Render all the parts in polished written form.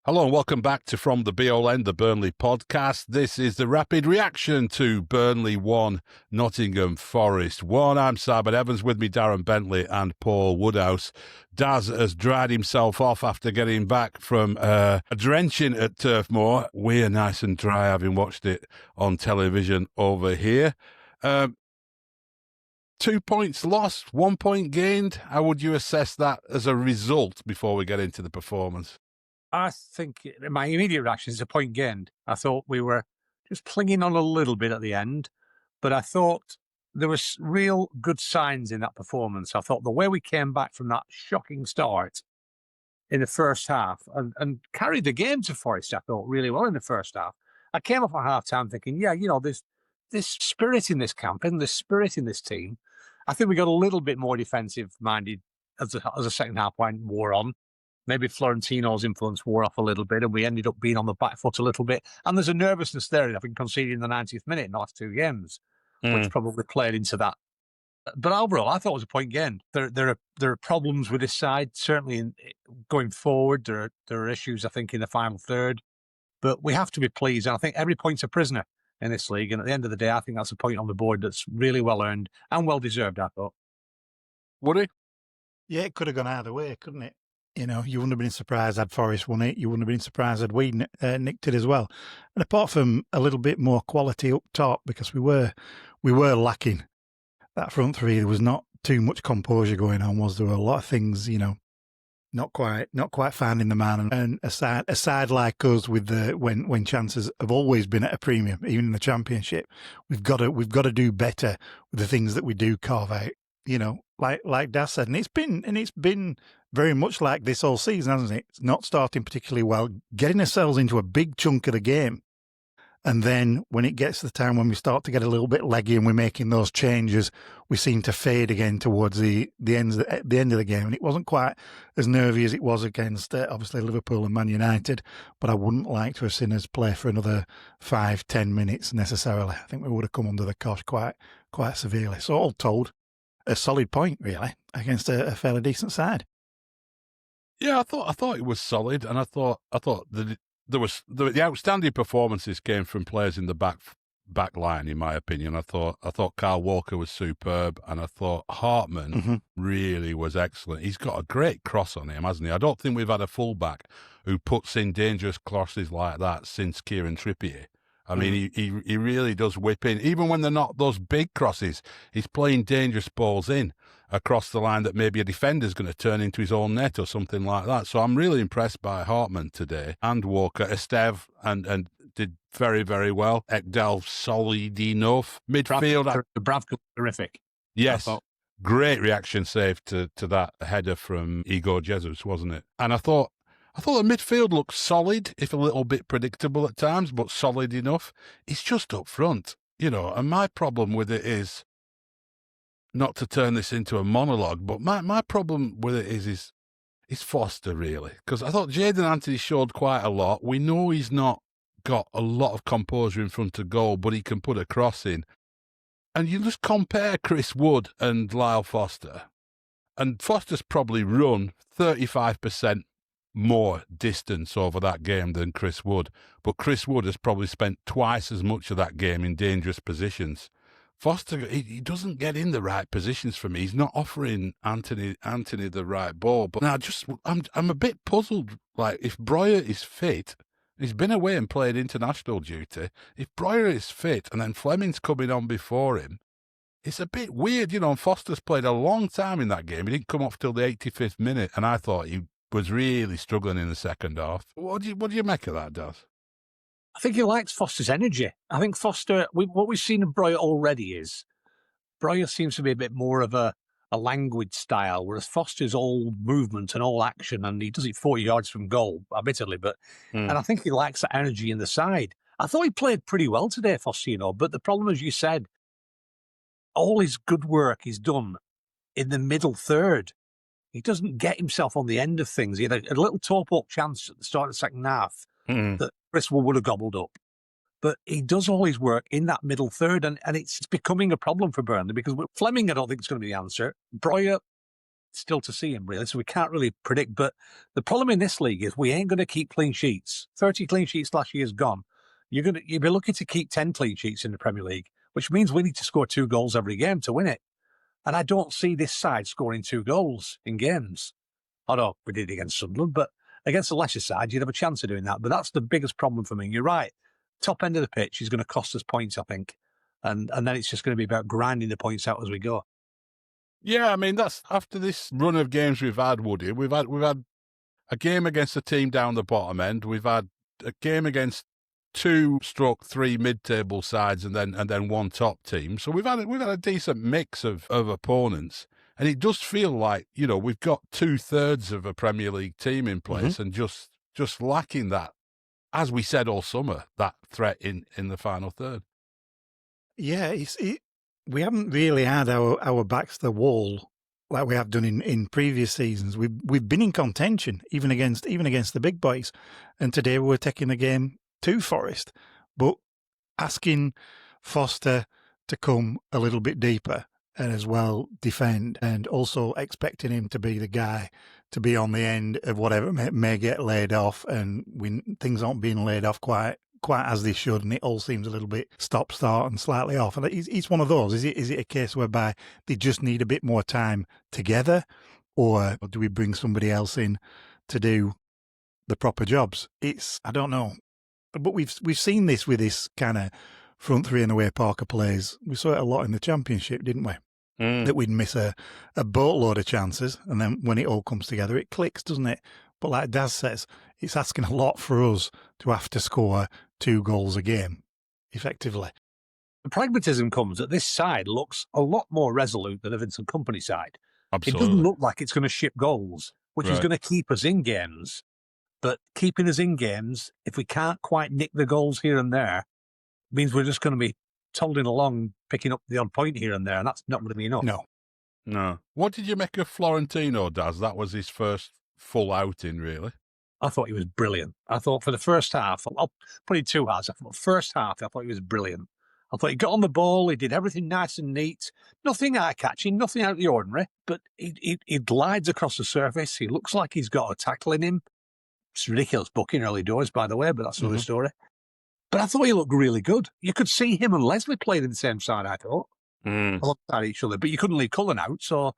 Hello and welcome back to From the BOLN, the Burnley podcast. This is the rapid reaction to Burnley 1, Nottingham Forest 1. I'm Simon Evans, with me Darren Bentley and Paul Woodhouse. Daz has dried himself off after getting back from a drenching at Turf Moor. We're nice and dry, having watched it on television over here. 2 points lost, 1 point gained. How would you assess that as a result before we get into the performance? I think my immediate reaction is a point gained. I thought we were just clinging on a little bit at the end, but I thought there was real good signs in that performance. I thought the way we came back from that shocking start in the first half and carried the game to Forest, I thought, really well in the first half. I came up at half-time thinking, there's this spirit in this camp and this spirit in this team. I think we got a little bit more defensive-minded as the second half wore on. Maybe Florentino's influence wore off a little bit and we ended up being on the back foot a little bit. And there's a nervousness there, I think, conceding in the 90th minute in the last two games, which probably played into that. But overall, I thought it was a point gained. There are problems with this side, certainly going forward. There are issues, I think, in the final third. But we have to be pleased. And I think every point's a prisoner in this league. And at the end of the day, I think that's a point on the board that's really well earned and well deserved, I thought. Woody? Yeah, it could have gone either way, couldn't it? You know, you wouldn't have been surprised had Forest won it. You wouldn't have been surprised had we nicked it as well. And apart from a little bit more quality up top, because we were lacking that front three, there was not too much composure going on, was there? A lot of things, not quite finding the man. And a side like us with when chances have always been at a premium, even in the Championship, we've got to do better with the things that we do carve out. Like Daz said, and it's been very much like this all season, hasn't it? It's not starting particularly well, getting ourselves into a big chunk of the game, and then when it gets to the time when we start to get a little bit leggy and we're making those changes, we seem to fade again towards the end of the game. And it wasn't quite as nervy as it was against obviously Liverpool and Man United, but I wouldn't like to have seen us play for another 5-10 minutes necessarily. I think we would have come under the cosh quite severely. So all told, a solid point, really, against a fairly decent side. Yeah, I thought it was solid, and I thought that the outstanding performances came from players in the back line, in my opinion. I thought Kyle Walker was superb, and I thought Hartman really was excellent. He's got a great cross on him, hasn't he? I don't think we've had a fullback who puts in dangerous crosses like that since Kieran Trippier. I mean, he really does whip in. Even when they're not those big crosses, he's playing dangerous balls in across the line that maybe a defender's going to turn into his own net or something like that. So I'm really impressed by Hartman today, and Walker. Esteve and did very, very well. Ekdal, solid enough. Midfield. Bravka, terrific. Yes. Great reaction save to that header from Igor Jesus, wasn't it? And I thought the midfield looked solid, if a little bit predictable at times, but solid enough. It's just up front, and my problem with it is, not to turn this into a monologue, but my problem with it is Foster, really. Because I thought Jaden Anthony showed quite a lot. We know he's not got a lot of composure in front of goal, but he can put a cross in. And you just compare Chris Wood and Lyle Foster, and Foster's probably run 35% more distance over that game than Chris Wood, but Chris Wood has probably spent twice as much of that game in dangerous positions. Foster, he doesn't get in the right positions for me. He's not offering Anthony the right ball. But now I'm a bit puzzled. Like, if Breuer is fit, he's been away and played international duty. If Breuer is fit and then Fleming's coming on before him, it's a bit weird, and Foster's played a long time in that game. He didn't come off till the 85th minute, and I thought he was really struggling in the second half. What do you make of that, Daz? I think he likes Foster's energy. I think Foster, what we've seen in Breuer already is, Breuer seems to be a bit more of a languid style, whereas Foster's all movement and all action, and he does it 40 yards from goal, admittedly, and I think he likes that energy in the side. I thought he played pretty well today, Faustino, but the problem, as you said, all his good work is done in the middle third. He doesn't get himself on the end of things. He had a little top-up chance at the start of the second half that Chris would have gobbled up. But he does all his work in that middle third, and it's becoming a problem for Burnley because Fleming, I don't think, is going to be the answer. Breuer still to see him, really, so we can't really predict. But the problem in this league is we ain't going to keep clean sheets. 30 clean sheets last year is gone. You'll be looking to keep 10 clean sheets in the Premier League, which means we need to score 2 goals every game to win it. And I don't see this side scoring 2 goals in games. Although we did it against Sunderland, but against the lesser side, you'd have a chance of doing that. But that's the biggest problem for me. You're right. Top end of the pitch is going to cost us points, I think. And then it's just going to be about grinding the points out as we go. Yeah, I mean, that's after this run of games we've had, Woody. We've had a game against a team down the bottom end. We've had a game against 2/3 mid-table sides and then one top team. So we've had a decent mix of opponents. And it does feel like, we've got 2/3 of a Premier League team in place and just lacking that, as we said all summer, that threat in the final third. Yeah, we haven't really had our backs to the wall like we have done in previous seasons. We've been in contention even against the big boys, and today we were taking the game to Forest, but asking Foster to come a little bit deeper and as well defend, and also expecting him to be the guy to be on the end of whatever may get laid off, and things aren't being laid off quite as they should, and it all seems a little bit stop-start and slightly off. And it's one of those. Is it a case whereby they just need a bit more time together, or do we bring somebody else in to do the proper jobs? I don't know. But we've seen this with this kind of front three and away Parker plays. We saw it a lot in the Championship, didn't we? That we'd miss a boatload of chances, and then when it all comes together, it clicks, doesn't it? But like Daz says, it's asking a lot for us to have to score 2 goals a game, effectively. The pragmatism comes that this side looks a lot more resolute than the Vincent Kompany side. Absolutely. It doesn't look like it's going to ship goals, which is going to keep us in games. But keeping us in games, if we can't quite nick the goals here and there, means we're just going to be toddling along, picking up the odd point here and there, and that's not going to be enough. No. What did you make of Florentino, Daz? That was his first full outing, really. I thought he was brilliant. I thought for the first half, I'll put it 2 halves. I thought first half, I thought he was brilliant. I thought he got on the ball, he did everything nice and neat, nothing eye-catching, nothing out of the ordinary, but he glides across the surface. He looks like he's got a tackle in him. It's ridiculous booking early doors, by the way, but that's another story. But I thought he looked really good. You could see him and Leslie playing in the same side, I thought, alongside each other. But you couldn't leave Cullen out, so,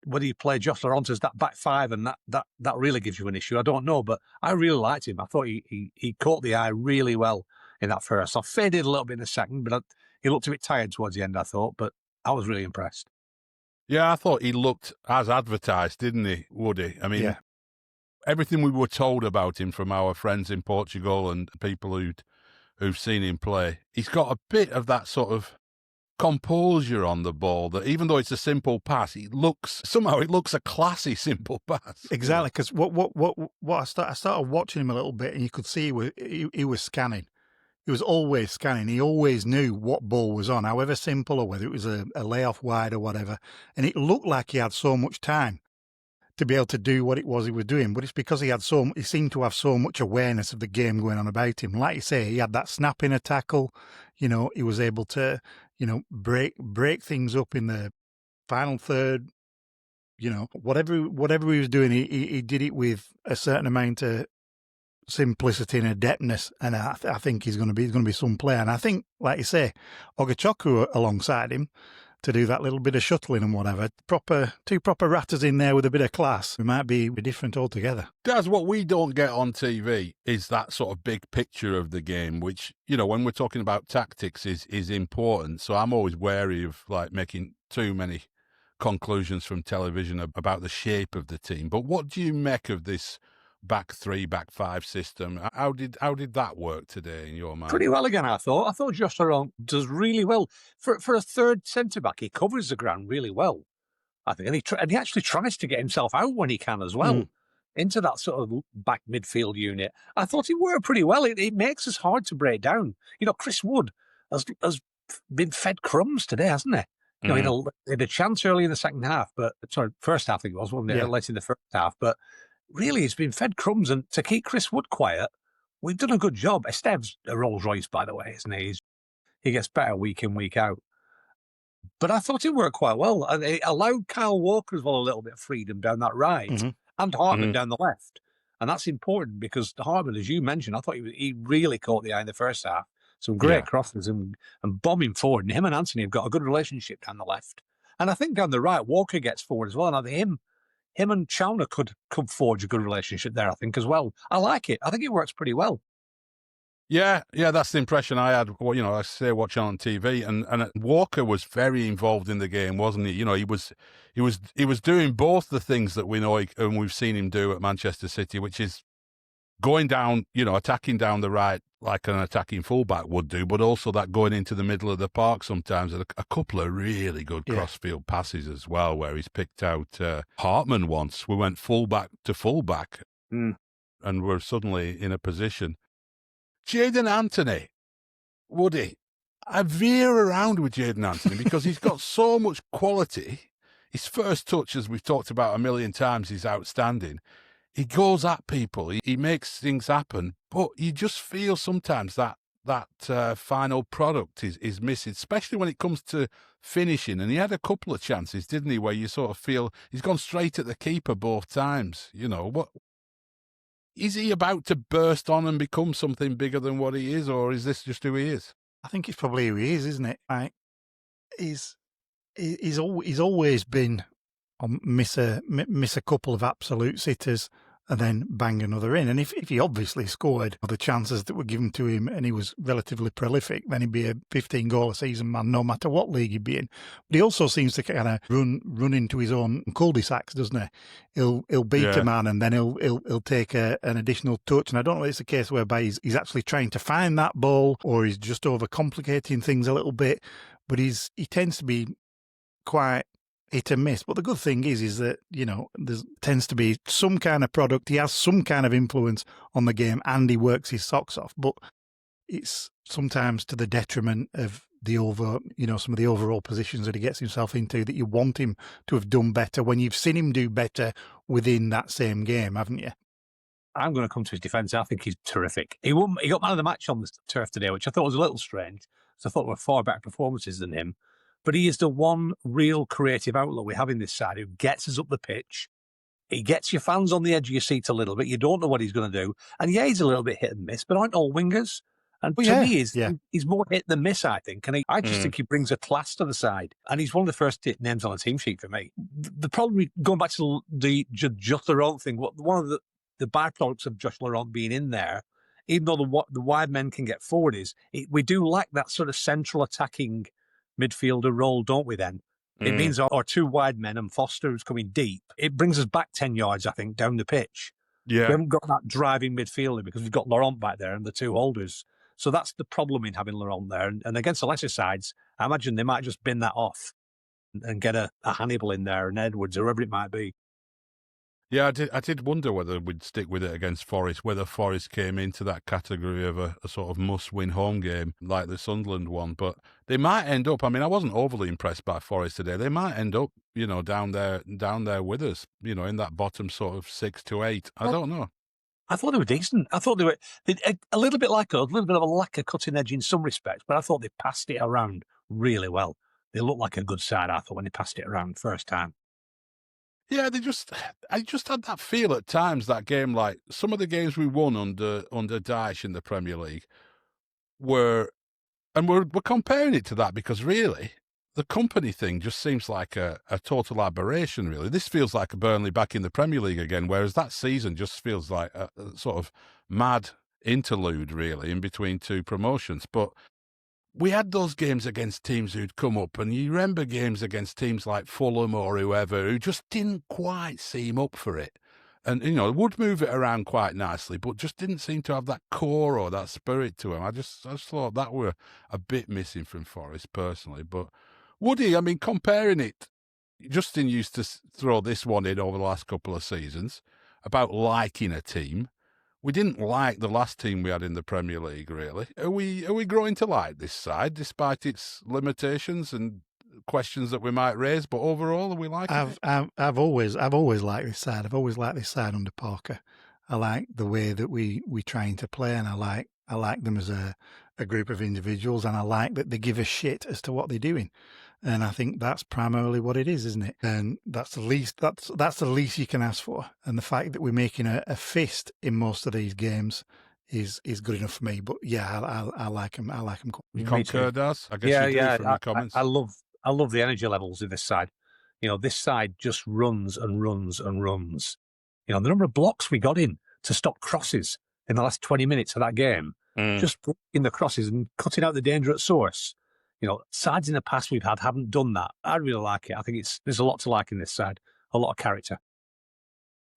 whether you play Josh Laurent as that back five and that really gives you an issue, I don't know. But I really liked him. I thought he caught the eye really well in that first. I faded a little bit in the second, but he looked a bit tired towards the end, I thought. But I was really impressed. Yeah, I thought he looked as advertised, didn't he, Woody? I mean, everything we were told about him from our friends in Portugal and people who've seen him play, he's got a bit of that sort of composure on the ball that even though it's a simple pass, it looks a classy simple pass. Exactly, because what I started watching him a little bit, and you could see he was scanning. He was always scanning. He always knew what ball was on, however simple, or whether it was a layoff wide or whatever. And it looked like he had so much time to be able to do what it was he was doing. But it's because he seemed to have so much awareness of the game going on about him. Like you say, he had that snap in a tackle. He was able to, break things up in the final third. Whatever he was doing, he did it with a certain amount of simplicity and adeptness, and I think he's going to be some player. And I think, like you say, Ogachoku alongside him to do that little bit of shuttling and whatever. Two proper ratters in there with a bit of class. We might be different altogether. That's what we don't get on TV, is that sort of big picture of the game, which, when we're talking about tactics is important. So I'm always wary of making too many conclusions from television about the shape of the team. But what do you make of this back 3, back 5 system? How did that work today in your mind? Pretty well again, I thought. I thought Josh Laurent does really well. For a third centre-back, he covers the ground really well, I think. And he actually tries to get himself out when he can as well, into that sort of back midfield unit. I thought he worked pretty well. It makes us hard to break down. Chris Wood has been fed crumbs today, hasn't he? He had a chance early in the second half, first half I think it was, wasn't it? Late in the first half, but really, he's been fed crumbs, and to keep Chris Wood quiet, we've done a good job. Estev's a Rolls Royce, by the way, isn't he? He gets better week in, week out. But I thought it worked quite well. And it allowed Kyle Walker as well a little bit of freedom down that right Mhm. and Hartman Mhm. down the left. And that's important because Hartman, as you mentioned, I thought he really caught the eye in the first half. Some great Yeah. crosses and bombing forward. And him and Anthony have got a good relationship down the left. And I think down the right, Walker gets forward as well. And I think him and Chowner could forge a good relationship there, I think, as well. I like it. I think it works pretty well. Yeah, that's the impression I had. Well, I say watching on TV, and Walker was very involved in the game, wasn't he? He was doing both the things that we know and we've seen him do at Manchester City, which is going down, attacking down the right like an attacking fullback would do, but also that going into the middle of the park sometimes, and a couple of really good crossfield passes as well, where he's picked out Hartman once. We went fullback to fullback, and we're suddenly in a position. Jaden Anthony, Woody, I veer around with Jaden Anthony because he's got so much quality. His first touch, as we've talked about a million times, is outstanding. He goes at people. He makes things happen, but you just feel sometimes that final product is missing, especially when it comes to finishing. And he had a couple of chances, didn't he, where you sort of feel he's gone straight at the keeper both times. What is he about to burst on and become something bigger than what he is, or is this just who he is? I think it's probably who he is, isn't it? Like, he's always been miss a couple of absolute sitters and then bang another in. And if he obviously scored the chances that were given to him and he was relatively prolific, then he'd be a 15-goal a season man no matter what league he'd be in. But he also seems to kind of run into his own cul-de-sacs, doesn't he? He'll beat a man and then he'll take an additional touch. And I don't know if it's a case whereby he's actually trying to find that ball or he's just overcomplicating things a little bit. But he tends to be quite hit and miss. But the good thing is that, there tends to be some kind of product. He has some kind of influence on the game and he works his socks off. But it's sometimes to the detriment of some of the overall positions that he gets himself into that you want him to have done better when you've seen him do better within that same game, haven't you? I'm going to come to his defence. I think he's terrific. He got man of the match on the turf today, which I thought was a little strange. So I thought there were far better performances than him. But he is the one real creative outlet we have in this side who gets us up the pitch. He gets your fans on the edge of your seat a little bit. You don't know what he's going to do. And he's a little bit hit and miss, but aren't all wingers. And to me, he's more hit than miss, I think. And I just think he brings a class to the side. And he's one of the first names on the team sheet for me. The problem, going back to the Josh Laurent thing, one of the byproducts of Josh Laurent being in there, even though the wide men can get forward, we do lack that sort of central attacking midfielder role, don't we then? It means our two wide men and Foster who's coming deep. It brings us back 10 yards, I think, down the pitch. Yeah. We haven't got that driving midfielder because we've got Laurent back there and the two holders. So that's the problem in having Laurent there. And against the lesser sides, I imagine they might just bin that off and get a Hannibal in there and Edwards or whoever it might be. Yeah, I did wonder whether we'd stick with it against Forest, whether Forest came into that category of a sort of must-win home game like the Sunderland one. But they might end up, I wasn't overly impressed by Forest today. They might end up, down there with us, in that bottom sort of 6 to 8. I don't know. I thought they were decent. I thought they were a little bit like us, a little bit of a lack of cutting edge in some respects, but I thought they passed it around really well. They looked like a good side, I thought, when they passed it around first time. Yeah, I just had that feel at times, that game, like some of the games we won under Dyche in the Premier League we're comparing it to that because really the company thing just seems like a total aberration, really. This feels like a Burnley back in the Premier League again, whereas that season just feels like a sort of mad interlude, really, in between two promotions. But we had those games against teams who'd come up, and you remember games against teams like Fulham or whoever who just didn't quite seem up for it. And, would move it around quite nicely, but just didn't seem to have that core or that spirit to them. I just thought that were a bit missing from Forest, personally. But Woody, comparing it, Justin used to throw this one in over the last couple of seasons about liking a team. We didn't like the last team we had in the Premier League, really. Are we growing to like this side, despite its limitations and questions that we might raise? But overall, are we liking it? I've always liked this side. I've always liked this side under Parker. I like the way that we trying to play, and I like them as a group of individuals, and I like that they give a shit as to what they're doing. And I think that's primarily what it is, isn't it? And that's the least you can ask for. And the fact that we're making a fist in most of these games is good enough for me. But yeah, I like them. I like them. You concur, Daz? I guess you do from your comments. I love the energy levels in this side. This side just runs and runs and runs. The number of blocks we got in to stop crosses in the last 20 minutes of that game, just blocking the crosses and cutting out the danger at source. Sides in the past we've had haven't done that. I really like it. I think there's a lot to like in this side, a lot of character.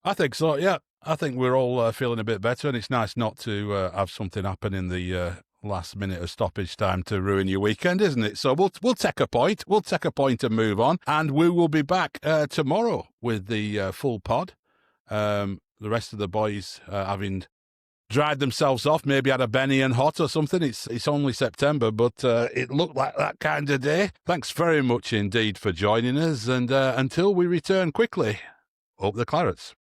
I think so, yeah. I think we're all feeling a bit better, and it's nice not to have something happen in the last minute of stoppage time to ruin your weekend, isn't it? So we'll take a point. We'll take a point and move on, and we will be back tomorrow with the full pod. The rest of the boys having dried themselves off, maybe had a Benny and hot or something. It's only September, but it looked like that kind of day. Thanks very much indeed for joining us, and until we return quickly, up the Clarets.